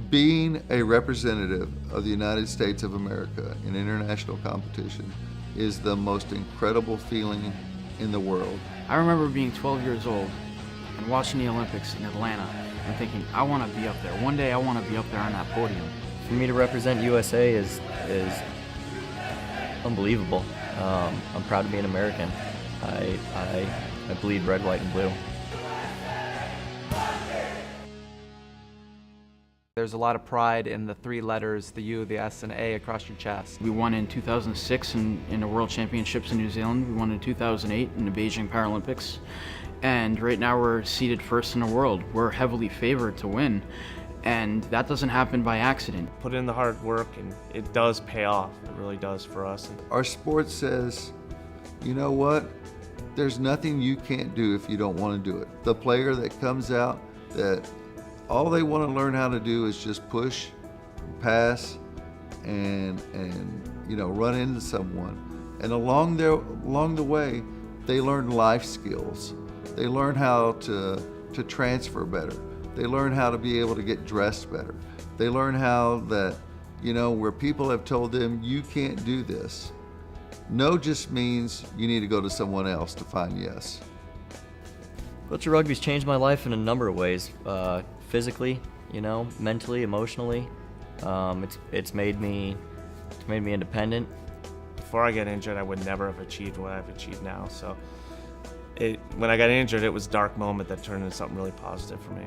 Being a representative of the United States of America in international competition is the most incredible feeling in the world. I remember being 12 years old and watching the Olympics in Atlanta and thinking, I want to be up there. One day I want to be up there on that podium. For me to represent USA is unbelievable. I'm proud to be an American. I bleed red, white, and blue. There's a lot of pride in the three letters, the U, the S, and A across your chest. We won in 2006 in the World Championships in New Zealand. We won in 2008 in the Beijing Paralympics. And right now we're seated first in the world. We're heavily favored to win. And that doesn't happen by accident. Put in the hard work and it does pay off. It really does for us. Our sport says, you know what? There's nothing you can't do if you don't want to do it. The player that comes out that all they want to learn how to do is just push, pass, and run into someone. And along the way, they learn life skills. They learn how to transfer better. They learn how to be able to get dressed better. They learn how that, where people have told them, you can't do this. No just means you need to go to someone else to find yes. Wheelchair rugby's changed my life in a number of ways. Physically, mentally, emotionally. It's made me independent. Before I got injured, I would never have achieved what I've achieved now. So when I got injured, it was a dark moment that turned into something really positive for me.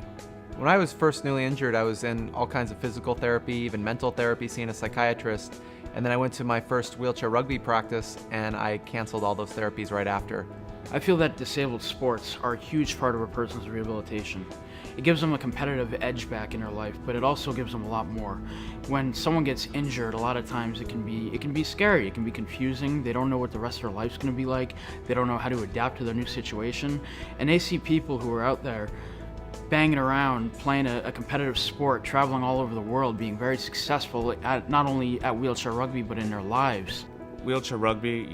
When I was first newly injured, I was in all kinds of physical therapy, even mental therapy, seeing a psychiatrist. And then I went to my first wheelchair rugby practice and I canceled all those therapies right after. I feel that disabled sports are a huge part of a person's rehabilitation. It gives them a competitive edge back in their life, but it also gives them a lot more. When someone gets injured, a lot of times it can be scary, it can be confusing. They don't know what the rest of their life's gonna be like. They don't know how to adapt to their new situation. And they see people who are out there banging around, playing a competitive sport, traveling all over the world, being very successful not only at wheelchair rugby, but in their lives. Wheelchair rugby,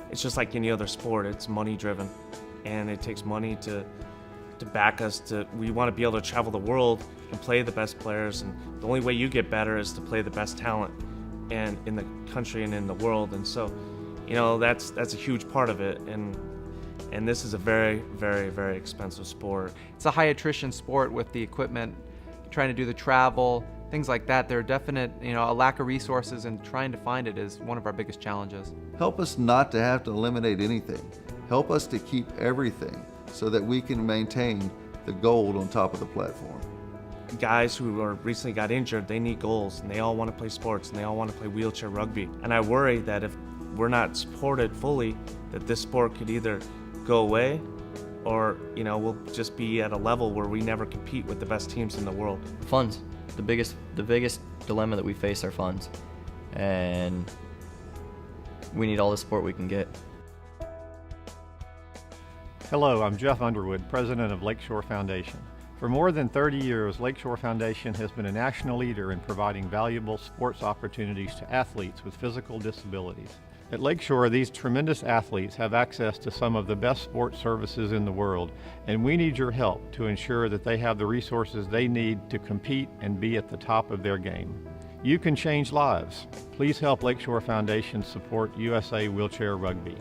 it's just like any other sport. It's money driven, and it takes money to back us. We want to be able to travel the world and play the best players, and the only way you get better is to play the best talent and in the country and in the world. And so, that's a huge part of it. And this is a very, very, very expensive sport. It's a high attrition sport with the equipment, trying to do the travel, things like that. There are definite, a lack of resources, and trying to find it is one of our biggest challenges. Help us not to have to eliminate anything. Help us to keep everything so that we can maintain the gold on top of the platform. Guys who recently got injured, they need goals, and they all want to play sports, and they all want to play wheelchair rugby. And I worry that if we're not supported fully, that this sport could either go away or, we'll just be at a level where we never compete with the best teams in the world. Funds. The biggest dilemma that we face are funds. And we need all the support we can get. Hello, I'm Jeff Underwood, President of Lakeshore Foundation. For more than 30 years, Lakeshore Foundation has been a national leader in providing valuable sports opportunities to athletes with physical disabilities. At Lakeshore, these tremendous athletes have access to some of the best sports services in the world, and we need your help to ensure that they have the resources they need to compete and be at the top of their game. You can change lives. Please help Lakeshore Foundation support USA Wheelchair Rugby.